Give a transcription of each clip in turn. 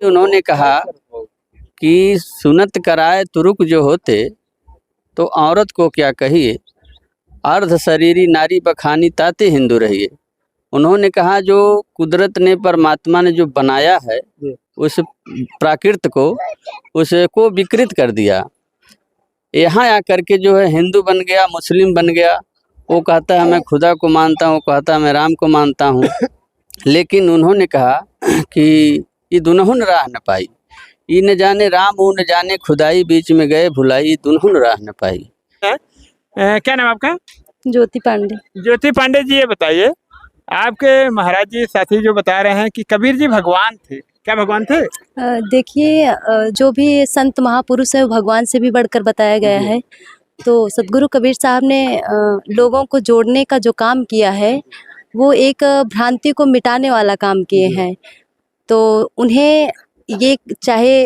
उन्होंने कहा कि सुनत कराए तुरुक जो होते तो औरत को क्या कहिए, अर्ध शरीरी नारी बखानी ताते हिंदू रहिए। उन्होंने कहा जो कुदरत ने, परमात्मा ने जो बनाया है उस प्राकृत को, उसको विकृत कर दिया। यहाँ आकर के जो है हिंदू बन गया, मुस्लिम बन गया। वो कहता है मैं खुदा को मानता हूँ, कहता है मैं राम को मानता हूँ। लेकिन उन्होंने कहा कि ये दुनहुन राह न पाई, ये न जाने राम वो न जाने खुदाई, बीच में गए भुलाई, दुनहुन राह न पाई। क्या नाम आपका? ज्योति पांडे। ज्योति पांडे जी, ये बताइए, आपके महाराज जी साथी जो बता रहे हैं कि कबीर जी भगवान थे, क्या भगवान थे? देखिए, जो भी संत महापुरुष है वो भगवान से भी बढ़कर बताया गया है। तो सतगुरु कबीर साहब ने लोगों को जोड़ने का जो काम किया है वो एक भ्रांति को मिटाने वाला काम किए हैं। तो उन्हें ये चाहे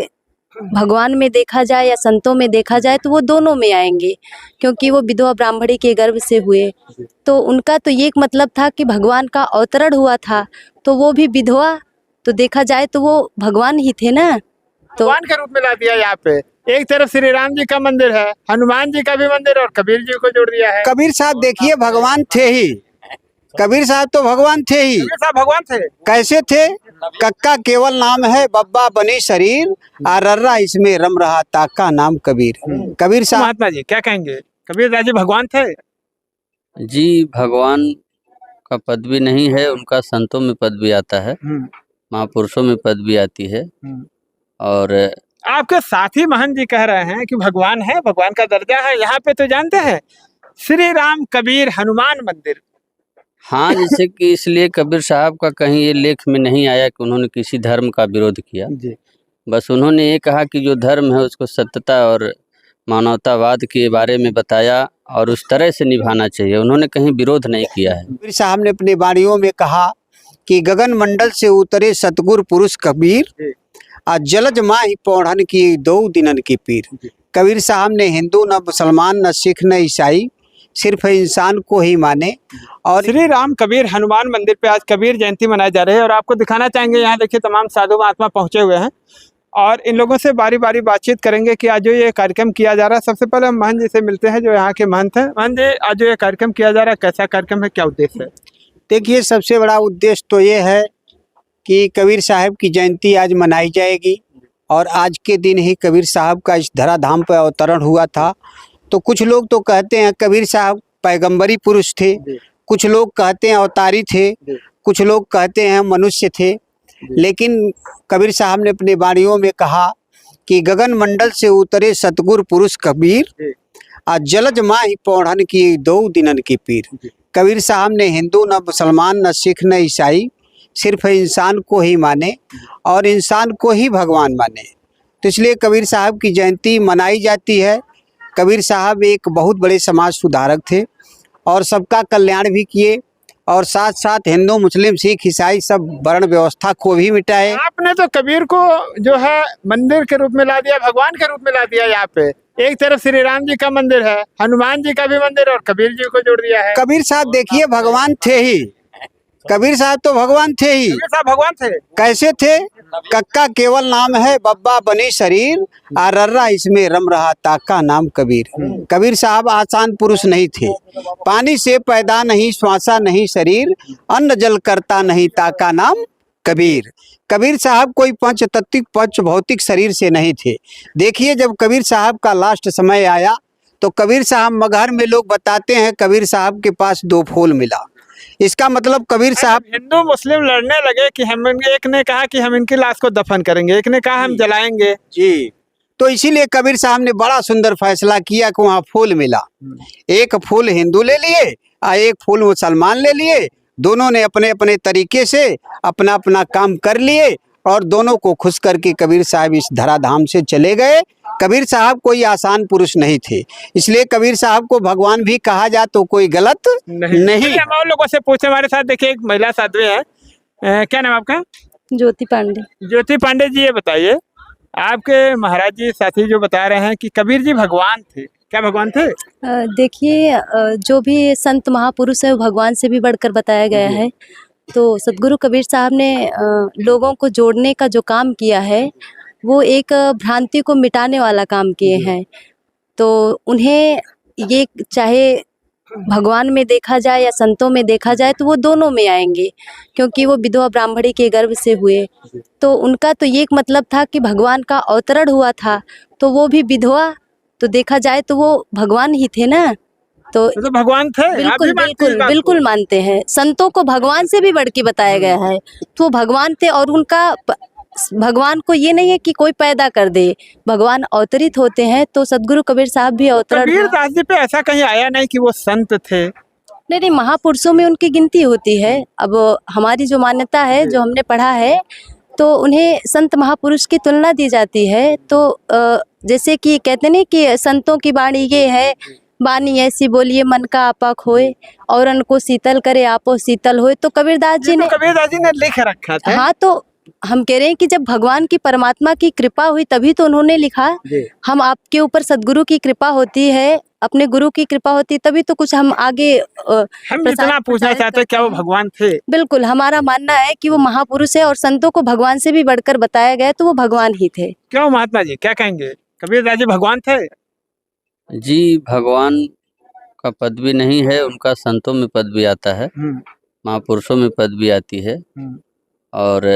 भगवान में देखा जाए या संतों में देखा जाए तो वो दोनों में आएंगे, क्योंकि वो विधवा ब्राह्मणी के गर्भ से हुए। तो उनका तो ये एक मतलब था कि भगवान का अवतरण हुआ था, तो वो भी विधवा, तो देखा जाए तो वो भगवान ही थे ना। तो भगवान के रूप में ला दिया यहाँ पे। एक तरफ श्री राम जी का मंदिर है, हनुमान जी का भी मंदिर, और कबीर जी को जोड़ दिया है। कबीर साहब देखिए भगवान थे ही, कबीर साहब तो भगवान थे ही। कबीर साहब भगवान थे। कैसे थे? कक्का केवल नाम है, बब्बा बनी शरीर, रर्रा इसमें रम रहा, ताका नाम कबीर। कबीर साहब। महात्मा जी क्या कहेंगे, कबीर दास जी भगवान थे? जी, भगवान का पद भी नहीं है, उनका संतों में पद भी आता है, महापुरुषों में पद भी आती है। और आपके साथी महंत जी कह रहे हैं कि भगवान है, भगवान का दर्जा है। यहाँ पे तो जानते हैं श्री राम कबीर हनुमान मंदिर। हाँ, जैसे कि इसलिए कबीर साहब का कहीं ये लेख में नहीं आया कि उन्होंने किसी धर्म का विरोध किया। बस उन्होंने ये कहा कि जो धर्म है उसको सत्यता और मानवतावाद के बारे में बताया और उस तरह से निभाना चाहिए। उन्होंने कहीं विरोध नहीं किया है। कबीर साहब ने अपनी वाणियों में कहा कि गगन मंडल से उतरे सतगुरु पुरुष कबीर, आज जलज माही पौढ़न की दो दिनन की पीर। कबीर साहब ने हिंदू न मुसलमान न सिख न ईसाई, सिर्फ इंसान को ही माने। और श्री राम कबीर हनुमान मंदिर पे आज कबीर जयंती मनाई जा रही है और आपको दिखाना चाहेंगे, यहाँ देखिए तमाम साधु महात्मा पहुंचे हुए हैं और इन लोगों से बारी बारी बातचीत करेंगे कि आज जो ये कार्यक्रम किया जा रहा है। सबसे पहले हम महंत जी से मिलते हैं जो यहाँ के महंत हैं। महंत जी, आज जो ये कार्यक्रम किया जा रहा है कैसा कार्यक्रम है, क्या उद्देश्य है? देखिए, सबसे बड़ा उद्देश्य तो ये है कि कबीर साहब की जयंती आज मनाई जाएगी और आज के दिन ही कबीर साहब का इस धराधाम पर अवतरण हुआ था। तो कुछ लोग तो कहते हैं कबीर साहब पैगंबरी पुरुष थे, कुछ लोग कहते हैं अवतारी थे, कुछ लोग कहते हैं मनुष्य थे। लेकिन कबीर साहब ने अपने वाणियों में कहा कि गगन मंडल से उतरे सतगुरु पुरुष कबीर, आज जलज माही पौढ़न की दो दिनन की पीर। कबीर साहब ने हिंदू न मुसलमान न सिख न ईसाई, सिर्फ इंसान को ही माने और इंसान को ही भगवान माने। तो इसलिए कबीर साहब की जयंती मनाई जाती है। कबीर साहब एक बहुत बड़े समाज सुधारक थे और सबका कल्याण भी किए और साथ साथ हिंदू मुस्लिम सिख ईसाई सब वर्ण व्यवस्था को भी मिटाए। आपने तो कबीर को जो है मंदिर के रूप में ला दिया, भगवान के रूप में ला दिया। यहाँ पे एक तरफ श्री राम जी का मंदिर है, हनुमान जी का भी मंदिर, और कबीर जी को जोड़ दिया है। कबीर साहब देखिए भगवान थे ही, कबीर साहब तो भगवान थे ही। कबीर साहब भगवान थे। कैसे थे? कक्का केवल नाम है, बब्बा बनी शरीर, रर्रा इसमें रम रहा, ताका नाम कबीर। कबीर साहब आसान पुरुष नहीं थे। पानी से पैदा नहीं, श्वासा नहीं शरीर, अन्न जल करता नहीं, ताका नाम कबीर। कबीर साहब कोई पंच तत्विक पंच भौतिक शरीर से नहीं थे। देखिए, जब कबीर साहब का लास्ट समय आया तो कबीर साहब मगहर में लोग बताते हैं कबीर साहब के पास 2 फूल मिला। इसका मतलब कबीर साहब हिंदू मुस्लिम लड़ने लगे कि हम, एक ने कहा कि हम इनकी लाश को दफन करेंगे, एक ने कहा हम जलाएंगे। जी, तो इसीलिए कबीर साहब ने बड़ा सुंदर फैसला किया कि वहाँ फूल मिला। एक फूल हिंदू ले लिए और एक फूल मुसलमान ले लिए। दोनों ने अपने अपने तरीके से अपना अपना काम कर लिए और दोनों को खुश करके कबीर साहब इस धराधाम से चले गए। कबीर साहब कोई आसान पुरुष नहीं थे, इसलिए कबीर साहब को भगवान भी कहा जाए तो कोई गलत नहीं। हम और लोगों से पूछे, हमारे साथ देखिए एक महिला साधु है। क्या नाम आपका? ज्योति पांडे। ज्योति पांडे जी, ये बताइए, आपके महाराज जी साथी जो बता रहे हैं कि कबीर जी भगवान थे, क्या भगवान थे? देखिए, जो भी संत महापुरुष है वो भगवान से भी बढ़कर बताया गया है। तो सदगुरु कबीर साहब ने लोगों को जोड़ने का जो काम किया है वो एक भ्रांति को मिटाने वाला काम किए हैं। तो उन्हें ये चाहे भगवान में देखा जाए या संतों में देखा जाए तो वो दोनों में आएंगे, क्योंकि वो विधवा ब्राह्मणी के गर्भ से हुए। तो उनका तो ये एक मतलब था कि भगवान का अवतरण हुआ था, तो वो भी विधवा, तो देखा जाए तो वो भगवान ही थे ना। तो भगवान थे। आप भी बिल्कुल मानते हैं इस बिल्कुल बात को? बिल्कुल मानते हैं। संतों को भगवान से भी बढ़ के बताया गया है, तो वो भगवान थे। और उनका भगवान को ये नहीं है कि कोई पैदा कर दे, भगवान अवतरित होते हैं। तो सदगुरु कबीर साहब भी अवतरण कबीर दास जी पे ऐसा कहीं आया नहीं कि वो संत थे? नहीं, महापुरुषों में उनकी गिनती होती है। अब हमारी जो मान्यता है, जो हमने पढ़ा है, तो उन्हें संत महापुरुष की तुलना दी जाती है। तो जैसे कि कहते नहीं कि संतों की वाणी ये है, बानी ऐसी बोलिए मन का आपा खोए, और उनको शीतल करे आपो शीतल होए। तो कबीरदास जी ने कबीरदास जी ने लिख रखा था। हाँ, तो हम कह रहे हैं कि जब भगवान की परमात्मा की कृपा हुई तभी तो उन्होंने लिखा। हम आपके ऊपर सदगुरु की कृपा होती है, अपने गुरु की कृपा होती है, तभी तो कुछ हम आगे हम जितना पूछना चाहते हैं, क्या वो भगवान थे? बिल्कुल, हमारा मानना है कि वो महापुरुष है, और संतों को भगवान से भी बढ़कर बताया गया, तो वो भगवान ही थे। क्यों महात्मा जी, क्या कहेंगे? कबीरदास जी भगवान थे? जी, भगवान का पद भी नहीं है, उनका संतों में पद भी आता है, महापुरुषों में पद भी आती है। और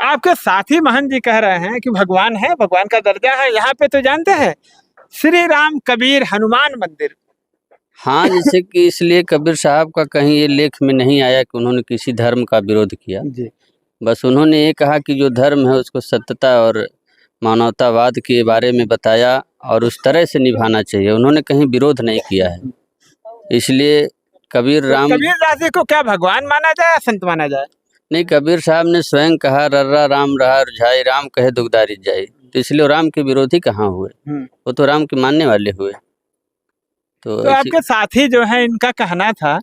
आपके साथी महंत जी कह रहे हैं कि भगवान है, भगवान का दर्जा है। यहाँ पे तो जानते हैं श्री राम कबीर हनुमान मंदिर। हाँ, जैसे कि इसलिए कबीर साहब का कहीं ये लेख में नहीं आया कि उन्होंने किसी धर्म का विरोध किया। बस उन्होंने ये कहा कि जो धर्म है उसको सत्यता और मानवतावाद के बारे में बताया और उस तरह से निभाना चाहिए। उन्होंने कहीं विरोध नहीं किया है। इसलिए कबीर राम कबीरदास जी को क्या भगवान माना जाए या संत माना जाए? नहीं, कबीर साहब ने स्वयं कहा रर्रा राम रहा रुझाई, राम कहे दुखदारी जाई। तो इसलिए वो राम के विरोधी कहाँ हुए, वो तो राम के मानने वाले हुए। तो आपके साथी जो है, इनका कहना था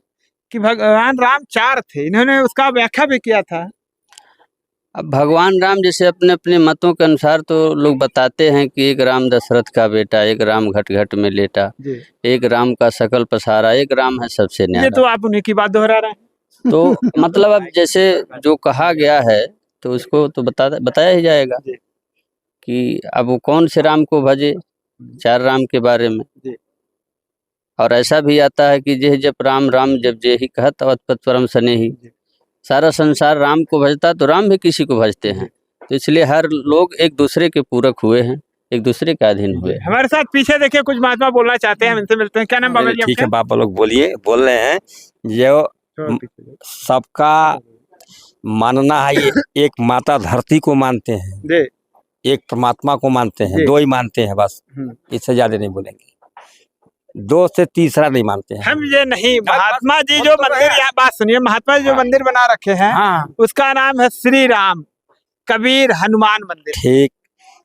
कि भगवान राम 4 थे, इन्होंने उसका व्याख्या भी किया था। अब भगवान राम जैसे अपने अपने मतों के अनुसार तो लोग बताते हैं कि एक राम दशरथ का बेटा, एक राम घट घट में लेटा, एक राम का सकल पसारा, एक राम है सबसे न्यारा। ये तो आप उन्हीं की बात दोहरा रहे हैं। तो मतलब अब जैसे जो कहा गया है तो उसको तो बताया ही जाएगा कि अब वो कौन से राम को भजे, 4 राम के बारे में। और ऐसा भी आता है कि जेह जप राम राम जब जे ही कहत अवत परम सने ही। सारा संसार राम को भजता तो राम भी किसी को भजते हैं। तो इसलिए हर लोग एक दूसरे के पूरक हुए हैं, एक दूसरे के अधीन हुए। हमारे साथ पीछे देखिए कुछ महात्मा बोलना चाहते हैं, हम इनसे मिलते हैं। क्या नाम बाबा जी? ठीक है, बाबा लोग बोलिए, बोल रहे हैं जो सबका मानना है। ये एक माता धरती को मानते हैं, एक परमात्मा को मानते हैं, 2 ही मानते हैं बस, इससे ज्यादा नहीं बोलेंगे। 2 से तीसरा नहीं मानते हैं हम। ये नहीं, महात्मा जी जो मंदिर, यहाँ बात सुनिए, महात्मा जी जो मंदिर बना रखे हैं, उसका नाम है श्री राम कबीर हनुमान मंदिर। ठीक,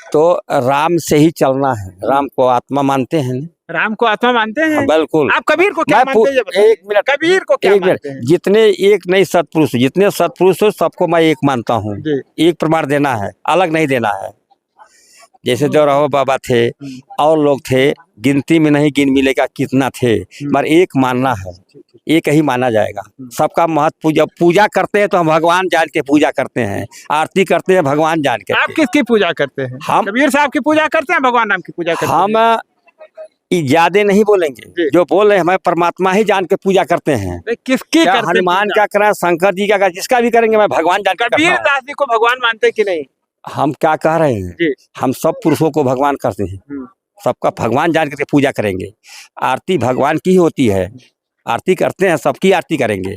तो राम से ही चलना है। राम को आत्मा मानते हैं, राम को आत्मा मानते हैं? बिल्कुल। आप कबीर को क्या मानते हैं? एक मिनट, कबीर को क्या मानते हैं? जितने एक नहीं सत्पुरुष, जितने सत्पुरुष हो सबको मैं एक मानता हूँ। एक प्रमाण देना है, अलग नहीं देना है। जैसे जो रहो बाबा थे और लोग थे, गिनती में नहीं गिन मिलेगा कितना थे, मगर एक मानना है, एक ही माना जाएगा। सबका महत्व पूजा करते हैं तो हम भगवान जान के पूजा करते हैं, आरती करते हैं भगवान जान के। आप किसकी पूजा करते हैं? हम कबीर साहब की पूजा करते हैं, भगवान नाम की पूजा करते हैं? हम ज्यादा नहीं बोलेंगे, जो बोल रहे हैं हमें परमात्मा ही जान के पूजा करते हैं। किसकी करते हैं? हनुमान क्या करें, शंकर जी का, जिसका भी करेंगे मैं भगवान जान के। कबीर दास जी को भगवान मानते कि नहीं? हम क्या कह रहे हैं, हम सब पुरुषों को भगवान करते हैं, सबका भगवान जान करके पूजा करेंगे। आरती भगवान की ही होती है, आरती करते हैं, सबकी आरती करेंगे,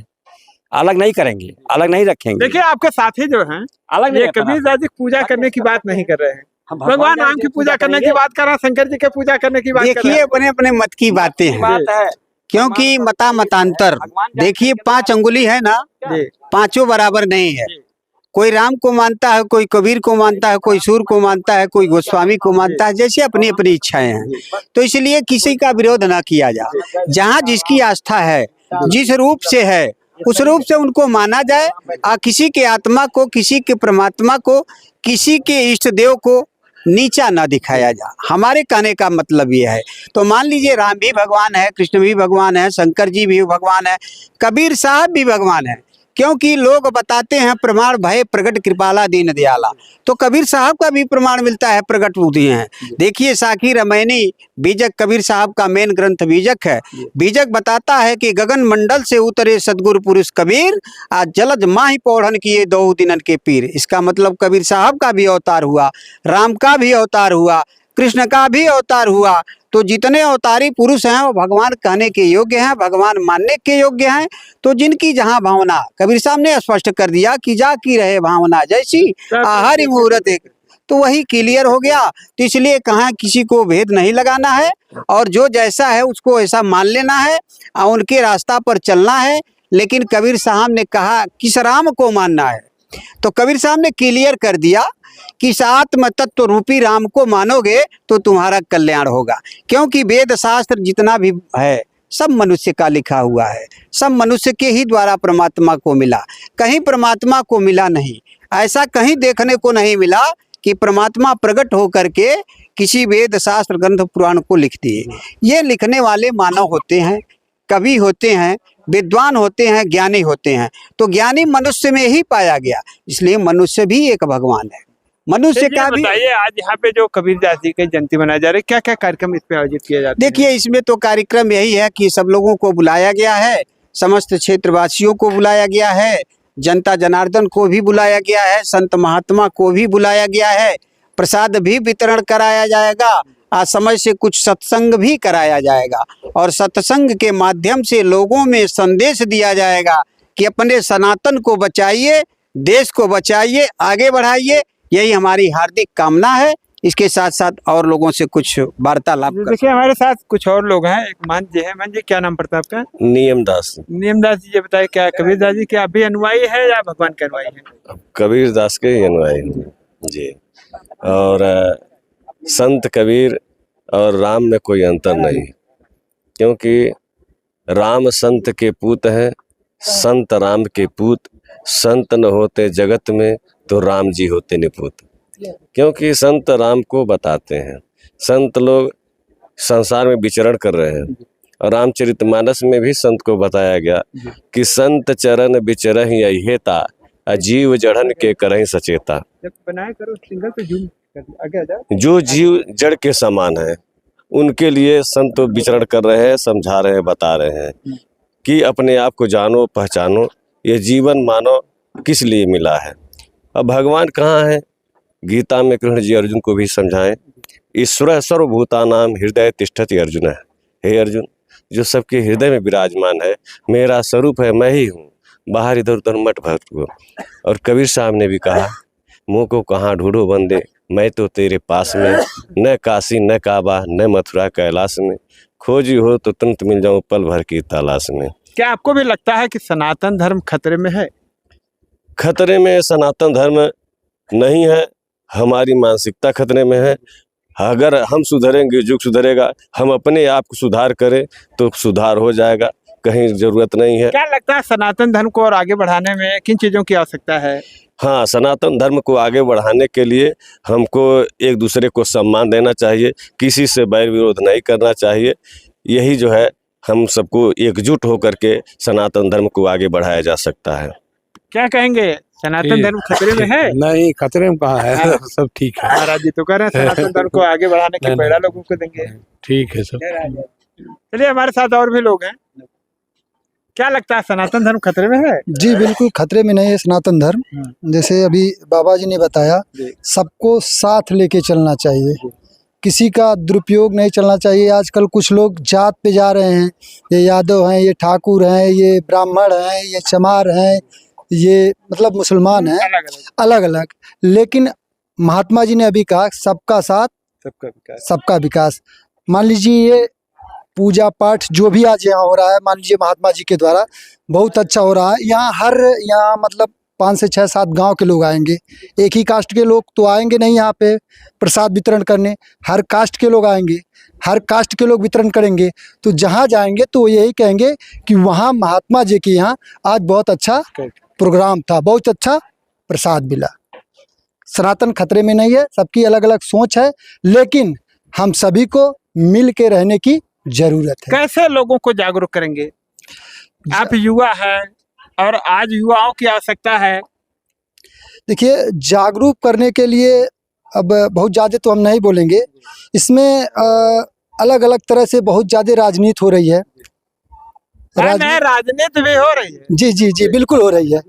अलग नहीं करेंगे, अलग नहीं रखेंगे। देखिए आपके साथी जो हैं, अलग ये कबीर दास जी पूजा करने की बात नहीं कर रहे हैं, भगवान राम की पूजा करने की बात कर रहे हैं, शंकर जी की पूजा करने की बात कर रहे हैं। देखिए अपने अपने मत की बातें हैं, क्योंकि मतांतर देखिए 5 अंगुली है ना, 5 बराबर नहीं है। कोई राम को मानता है, कोई कबीर को मानता है, कोई सूर को मानता है, कोई गोस्वामी को मानता है, जैसे अपनी अपनी इच्छाएं हैं। तो इसलिए किसी का विरोध ना किया जाए। जहाँ जिसकी आस्था है, जिस रूप से है, उस रूप से उनको माना जाए। किसी के आत्मा को, किसी के परमात्मा को, किसी के इष्ट देव को नीचा ना दिखाया जा। हमारे कहने का मतलब ये है। तो मान लीजिए राम भी भगवान है, कृष्ण भी भगवान है, शंकर जी भी भगवान है, कबीर साहब भी भगवान है, क्योंकि लोग बताते हैं प्रमाण भय प्रगट कृपाला दीन दयाला, तो कबीर साहब का भी प्रमाण मिलता है, प्रगट बुद्धि है। देखिए साखी रमैनी बीजक कबीर साहब का मेन ग्रंथ बीजक है। बीजक बताता है कि गगन मंडल से उतरे सदगुरु पुरुष कबीर, आज जलज माही पौढ़न किए दो दिनन के पीर। इसका मतलब कबीर साहब का भी अवतार हुआ, राम का भी अवतार हुआ, कृष्ण का भी अवतार हुआ। तो जितने अवतारी पुरुष हैं वो भगवान कहने के योग्य हैं, भगवान मानने के योग्य हैं। तो जिनकी जहाँ भावना, कबीर साहब ने स्पष्ट कर दिया कि जा की रहे भावना जैसी आहारी मुहूर्त एक, तो वही क्लियर हो गया। तो इसलिए कहाँ किसी को भेद नहीं लगाना है, और जो जैसा है उसको ऐसा मान लेना है और उनके रास्ता पर चलना है। लेकिन कबीर साहब ने कहा किस राम को मानना है, तो कबीर साहब ने क्लियर कर दिया कि आत्म तत्व रूपी राम को मानोगे तो तुम्हारा कल्याण होगा। क्योंकि वेद शास्त्र जितना भी है सब मनुष्य का लिखा हुआ है, सब मनुष्य के ही द्वारा परमात्मा को मिला, कहीं परमात्मा को मिला नहीं। ऐसा कहीं देखने को नहीं मिला कि परमात्मा प्रकट होकर के किसी वेद शास्त्र ग्रंथ पुराण को लिख दिए। ये लिखने वाले मानव होते हैं, कवि होते हैं, विद्वान होते हैं, ज्ञानी होते हैं। तो ज्ञानी मनुष्य में ही पाया गया, इसलिए मनुष्य भी एक भगवान है। मनुष्य का भी बताइए, आज यहाँ पे जो कबीरदास जी की जयंती मनाई जा रही है, क्या क्या कार्यक्रम इस पे आयोजित किया जाता है? देखिए इसमें तो कार्यक्रम यही है कि सब लोगों को बुलाया गया है, समस्त क्षेत्रवासियों को बुलाया गया है, जनता जनार्दन को भी बुलाया गया है, संत महात्मा को भी बुलाया गया है, प्रसाद भी वितरण कराया जाएगा, आज समय से कुछ सत्संग भी कराया जाएगा, और सत्संग के माध्यम से लोगों में संदेश दिया जाएगा कि अपने सनातन को बचाइए, देश को बचाइए, आगे बढ़ाइए। यही हमारी हार्दिक कामना है। इसके साथ साथ और लोगों से कुछ वार्तालाप कर। देखिए हमारे साथ कुछ और लोग हैं, एक मान जी है। मान जी, क्या नाम पड़ता है आपका? नियमदास। नियमदास जी, ये बताइए क्या कबीरदास जी के आप भी अनुयायी है या भगवान के अनुयायी है? कबीरदास के ही अनुयायी हूँ जी। और संत कबीर और राम में कोई अंतर नहीं, क्योंकि राम संत के पूत हैं, संत राम के पूत। संत न होते जगत में तो राम जी होते निपूत, क्योंकि संत राम को बताते हैं। संत लोग संसार में विचरण कर रहे हैं, और रामचरितमानस में भी संत को बताया गया कि संत चरण विचरहि अहिता, अजीव जड़न के करहि सचेता। जब बनाया करो सिंगल पे जूम आगे आ जाओ। जो जीव जड़ के समान है उनके लिए संत विचरण कर रहे हैं, समझा रहे हैं, बता रहे हैं कि अपने आप को जानो, पहचानो, ये जीवन मानो किस लिए मिला है। अब भगवान कहाँ है? गीता में कृष्ण जी अर्जुन को भी समझाएं, ईश्वर सर्वभूतानाम हृदय तिष्ठति अर्जुन है। हे अर्जुन, जो सबके हृदय में विराजमान है, मेरा स्वरूप है, मैं ही हूँ, बाहर इधर उधर मत भटको। और कबीर साहब ने भी कहा, मुँह को कहाँ ढूंढो बंदे, मैं तो तेरे पास में, न काशी न काबा न मथुरा कैलाश में, खोजी हो तो तुरंत मिल जाऊं पल भर की तलाश में। क्या आपको भी लगता है कि सनातन धर्म खतरे में है? खतरे में सनातन धर्म नहीं है, हमारी मानसिकता खतरे में है। अगर हम सुधरेंगे युग सुधरेगा, हम अपने आप को सुधार करें तो सुधार हो जाएगा, कहीं जरूरत नहीं है। क्या लगता है सनातन धर्म को और आगे बढ़ाने में किन चीज़ों की आवश्यकता है? हाँ, सनातन धर्म को आगे बढ़ाने के लिए हमको एक दूसरे को सम्मान देना चाहिए, किसी से बैर विरोध नहीं करना चाहिए। यही जो है, हम सबको एकजुट होकर के सनातन धर्म को आगे बढ़ाया जा सकता है। क्या कहेंगे, सनातन धर्म खतरे में है? नहीं, खतरे में कहाँ है, सब ठीक है। महाराज जी तो कह रहे हैं सनातन धर्म को आगे बढ़ाने के प्रेरणा लोगों को देंगे। ठीक है सब। चलिए, हमारे साथ और भी लोग हैं। क्या लगता है, सनातन धर्म खतरे में है? जी बिल्कुल खतरे में नहीं है सनातन धर्म। जैसे अभी बाबा जी ने बताया, सबको साथ लेके चलना चाहिए, किसी का दुरुपयोग नहीं चलना चाहिए। आजकल कुछ लोग जात पे जा रहे हैं, ये यादव हैं, ये ठाकुर हैं, ये ब्राह्मण हैं, ये चमार हैं, ये मतलब मुसलमान हैं, अलग अलग। लेकिन महात्मा जी ने अभी कहा सबका साथ सबका विकास, सबका विकास। मान लीजिए ये पूजा पाठ जो भी आज यहाँ हो रहा है, मान लीजिए महात्मा जी के द्वारा बहुत अच्छा हो रहा है। यहाँ मतलब 5 से 6 7 गांव के लोग आएंगे। एक ही कास्ट के लोग तो आएंगे नहीं यहाँ पे प्रसाद वितरण करने, हर कास्ट के लोग आएंगे, हर कास्ट के लोग वितरण करेंगे। तो जहाँ जाएंगे तो यही कहेंगे कि वहाँ महात्मा जी के यहाँ आज बहुत अच्छा प्रोग्राम था, बहुत अच्छा प्रसाद मिला। सनातन खतरे में नहीं है, सबकी अलग अलग सोच है, लेकिन हम सभी को मिल के रहने की जरूरत है। कैसे लोगों को जागरूक करेंगे? आप युवा है और आज युवाओं की आवश्यकता है। देखिए, जागरूक करने के लिए अब बहुत ज़्यादा तो हम नहीं बोलेंगे, इसमें अलग अलग तरह से बहुत ज़्यादा राजनीति हो रही है। राजनीति भी हो रही है। जी जी जी, बिल्कुल हो रही है।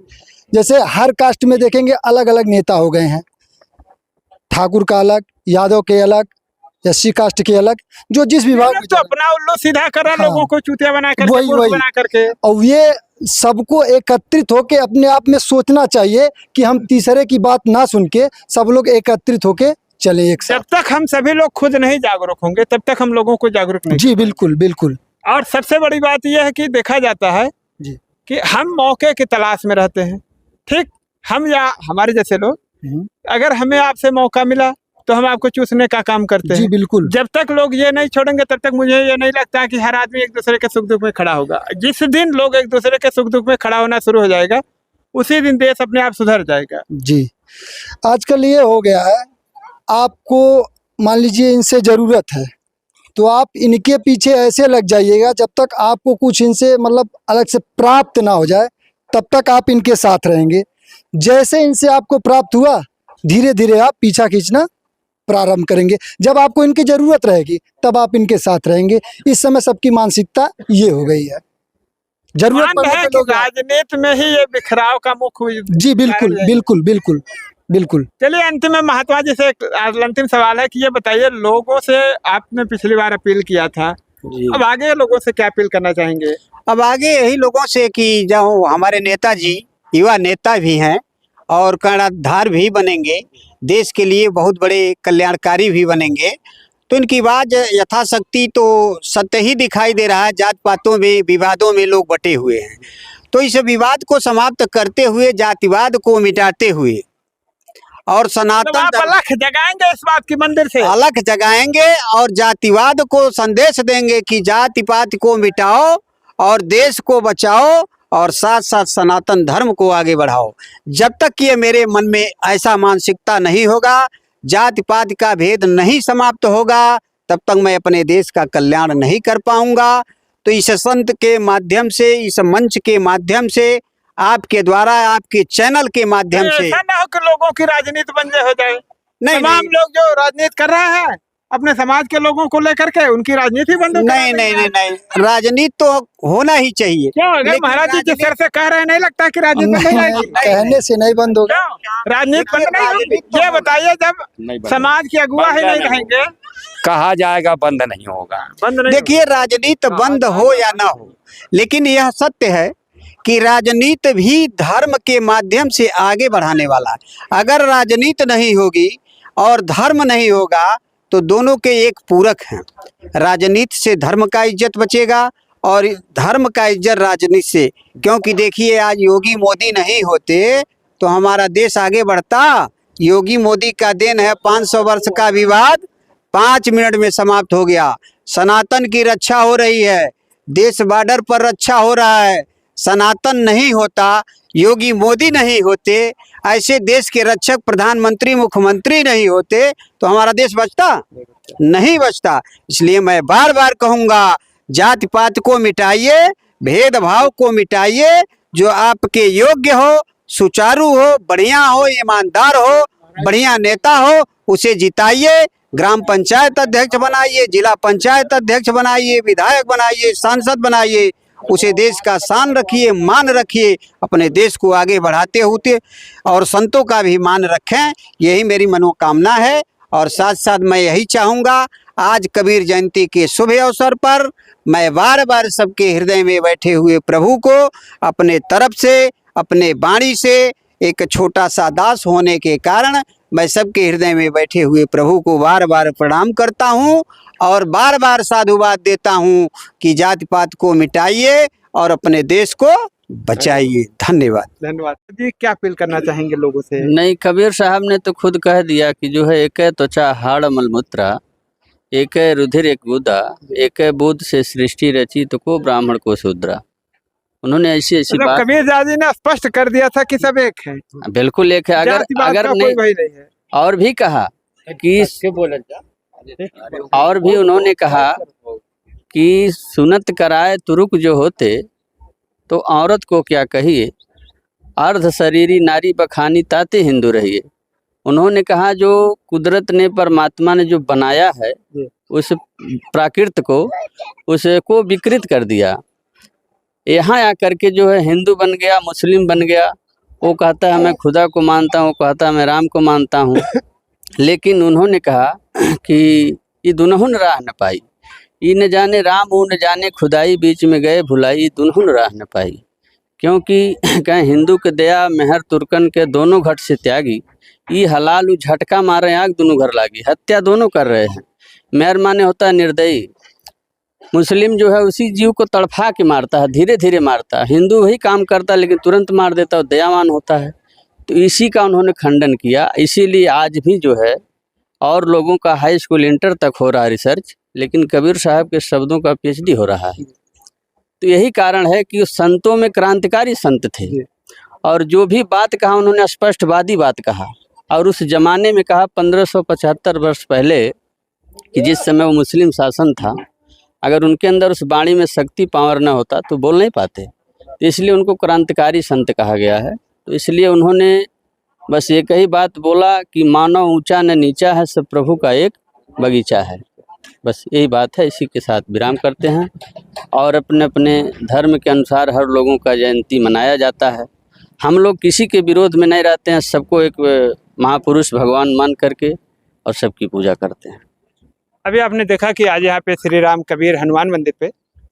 जैसे हर कास्ट में देखेंगे अलग अलग नेता हो गए हैं, ठाकुर का अलग, यादव के अलग, एससी कास्ट के अलग, जो जिस विभाग में तो अपना उल्लू सीधा कर रहा है, हाँ, लोगों को चूतिया बना करके, वही मूर्ख बना करके। और ये सबको एकत्रित होके अपने आप में सोचना चाहिए कि हम तीसरे की बात ना सुन के सब लोग एकत्रित होके चले एक साथ। जब तक हम सभी लोग खुद नहीं जागरूक होंगे तब तक हम लोगों को जागरूक नहीं। जी बिल्कुल बिल्कुल। और सबसे बड़ी बात यह है कि देखा जाता है जी कि हम मौके की तलाश में रहते हैं। ठीक, हम या हमारे जैसे लोग, अगर हमें आपसे मौका मिला तो हम आपको चूसने का काम करते जी हैं। बिल्कुल। जब तक लोग ये नहीं छोड़ेंगे तब तक मुझे ये नहीं लगता कि हर आदमी एक दूसरे के सुख दुख में खड़ा होगा। जिस दिन लोग एक दूसरे के सुख दुख में खड़ा होना शुरू हो जाएगा, उसी दिन देश अपने आप सुधर जाएगा। जी, आजकल ये हो गया है, आपको मान लीजिए इनसे ज़रूरत है तो आप इनके पीछे ऐसे लग जाइएगा जब तक आपको कुछ इनसे मतलब अलग से प्राप्त ना हो जाए, तब तक आप इनके साथ रहेंगे। जैसे इनसे आपको प्राप्त हुआ, धीरे धीरे आप पीछा खींचना प्रारंभ करेंगे। जब आपको इनकी जरूरत रहेगी तब आप इनके साथ रहेंगे। इस समय सबकी मानसिकता ये हो गई है। जरूरत पड़ने पे लोग राजनीति में ही ये बिखराव का मुख्य। जी बिल्कुल बिल्कुल बिल्कुल बिल्कुल। चलिए, अंतिम में महात्मा जी से एक अंतिम सवाल है कि ये बताइए, लोगों से आपने पिछली बार अपील किया था, अब आगे लोगों से क्या अपील करना चाहेंगे? अब आगे यही लोगों से कि जो हमारे नेताजी युवा नेता भी हैं और कर्णधार भी बनेंगे, देश के लिए बहुत बड़े कल्याणकारी भी बनेंगे, तो इनकी बात यथाशक्ति तो सत्य ही दिखाई दे रहा है। जात पातों में, विवादों में लोग बटे हुए हैं, तो इस विवाद को समाप्त करते हुए, जातिवाद को मिटाते हुए और सनातन अलख जगाएंगे इस बात की मंदिर से, अलख जगाएंगे और जातिवाद को संदेश देंगे कि जाति पात को मिटाओ और देश को बचाओ और साथ साथ सनातन धर्म को आगे बढ़ाओ। जब तक ये मेरे मन में ऐसा मानसिकता नहीं होगा, जाति पात का भेद नहीं समाप्त होगा, तब तक मैं अपने देश का कल्याण नहीं कर पाऊंगा। तो इस संत के माध्यम से, इस मंच के माध्यम से, आपके द्वारा, आपके चैनल के माध्यम से, ऐसा ना हो कि लोगों की राजनीति बंद हो जाए। नहीं, तमाम लोग जो राजनीति कर रहे हैं अपने समाज के लोगों को लेकर के, उनकी राजनीति बंद हो नहीं नहीं नहीं नहीं, राजनीति तो होना ही चाहिए। क्यों? अगर महाराज जी जिस तरह से कह रहे हैं, नहीं लगता कि राजनीति बंद हो जाएगी? कहने से नहीं बंद होगा। राजनीति बंद नहीं होगी। ये बताइए, जब समाज की अगुवा ही नहीं रहेंगे, कहा जाएगा बंद नहीं होगा? बंद नहीं। देखिए, राजनीति बंद हो या ना हो, लेकिन यह सत्य है कि राजनीति भी धर्म के माध्यम से आगे बढ़ाने वाला है। अगर राजनीति नहीं होगी और धर्म नहीं होगा तो दोनों के एक पूरक हैं। राजनीति से धर्म का इज्जत बचेगा और धर्म का इज्जत राजनीति से। क्योंकि देखिए, आज योगी मोदी नहीं होते तो हमारा देश आगे बढ़ता। योगी मोदी का देन है। 500 वर्ष का विवाद 5 मिनट में समाप्त हो गया। सनातन की रक्षा हो रही है, देश बॉर्डर पर रक्षा हो रहा है। सनातन नहीं होता, योगी मोदी नहीं होते, ऐसे देश के रक्षक प्रधानमंत्री, मुख्यमंत्री नहीं होते तो हमारा देश बचता नहीं बचता। इसलिए मैं बार बार कहूँगा, जाति पात को मिटाइए, भेदभाव को मिटाइए। जो आपके योग्य हो, सुचारू हो, बढ़िया हो, ईमानदार हो, बढ़िया नेता हो, उसे जिताइए। ग्राम पंचायत अध्यक्ष बनाइए, जिला पंचायत अध्यक्ष बनाइए, विधायक बनाइए, सांसद बनाइए। उसे देश का शान रखिए, मान रखिए, अपने देश को आगे बढ़ाते हुए और संतों का भी मान रखें। यही मेरी मनोकामना है। और साथ साथ मैं यही चाहूँगा, आज कबीर जयंती के शुभ अवसर पर मैं बार बार सबके हृदय में बैठे हुए प्रभु को अपने तरफ से, अपने वाणी से, एक छोटा सा दास होने के कारण मैं सबके हृदय में बैठे हुए प्रभु को बार बार प्रणाम करता हूँ और बार बार साधुवाद देता हूँ कि जाति पात को मिटाइए और अपने देश को बचाइए। धन्यवाद। धन्यवाद जी। क्या अपील करना चाहेंगे लोगों से? नहीं, कबीर साहब ने तो खुद कह दिया कि जो है, एक है त्वचा हाड़ मलमूत्रा, एक है रुधिर एक बुदा, एक है बुध से सृष्टि रची तो को ब्राह्मण को शूद्रा। उन्होंने ऐसी ऐसी बात कबीर जी ने स्पष्ट कर दिया था कि सब एक है, बिल्कुल एक है। अगर नहीं, नहीं है। और भी कहा कि और भी उन्होंने कहा कि सुनत कराए तुरुक जो होते तो औरत को क्या कहिए, अर्ध शरीरी नारी बखानी ताते हिंदू रहिए। उन्होंने कहा जो कुदरत ने, परमात्मा ने जो बनाया है उस प्राकृत को, उसको विकृत कर दिया। यहाँ आकर के जो है हिंदू बन गया, मुस्लिम बन गया। वो कहता है मैं खुदा को मानता हूँ, कहता है मैं राम को मानता हूँ। लेकिन उन्होंने कहा कि ये दुनहुन राह न पाई, ये न जाने राम वो न जाने खुदाई, बीच में गए भुलाई, दुनहुन राह न पाई। क्योंकि कहें हिंदू के दया मेहर तुर्कन के दोनों घट से त्यागी, ये हलाल झटका मारे आग दोनों घर लागी। हत्या दोनों कर रहे हैं। मेहर माने होता है निर्दयी, मुस्लिम जो है उसी जीव को तड़फा के मारता है, धीरे धीरे मारता है। हिंदू वही काम करता है लेकिन तुरंत मार देता है, दयावान होता है। तो इसी का उन्होंने खंडन किया। इसीलिए आज भी जो है और लोगों का हाई स्कूल इंटर तक हो रहा है रिसर्च, लेकिन कबीर साहब के शब्दों का PhD हो रहा है। तो यही कारण है कि उस संतों में क्रांतिकारी संत थे और जो भी बात कहा उन्होंने स्पष्टवादी बात कहा। और उस जमाने में कहा 1575 वर्ष पहले कि जिस समय वो मुस्लिम शासन था, अगर उनके अंदर उस वाणी में शक्ति पावर न होता तो बोल नहीं पाते। तो इसलिए उनको क्रांतिकारी संत कहा गया है। तो इसलिए उन्होंने बस एक ही बात बोला कि मानव ऊंचा न नीचा है, सब प्रभु का एक बगीचा है। बस यही बात है। इसी के साथ विराम करते हैं और अपने अपने धर्म के अनुसार हर लोगों का जयंती मनाया जाता है। हम लोग किसी के विरोध में नहीं रहते हैं, सबको एक महापुरुष भगवान मान करके और सबकी पूजा करते हैं। अभी आपने देखा कि आज यहाँ पे श्री राम कबीर हनुमान मंदिर पे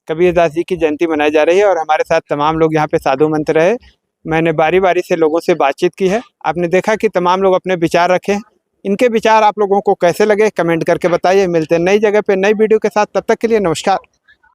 कबीरदास जी की जयंती मनाई जा रही है और हमारे साथ तमाम लोग यहाँ पे साधु मंत्र रहे। मैंने बारी बारी से लोगों से बातचीत की है। आपने देखा कि तमाम लोग अपने विचार रखे हैं। इनके विचार आप लोगों को कैसे लगे कमेंट करके बताइए। मिलते हैं नई जगह पे नई वीडियो के साथ, तब तक के लिए नमस्कार।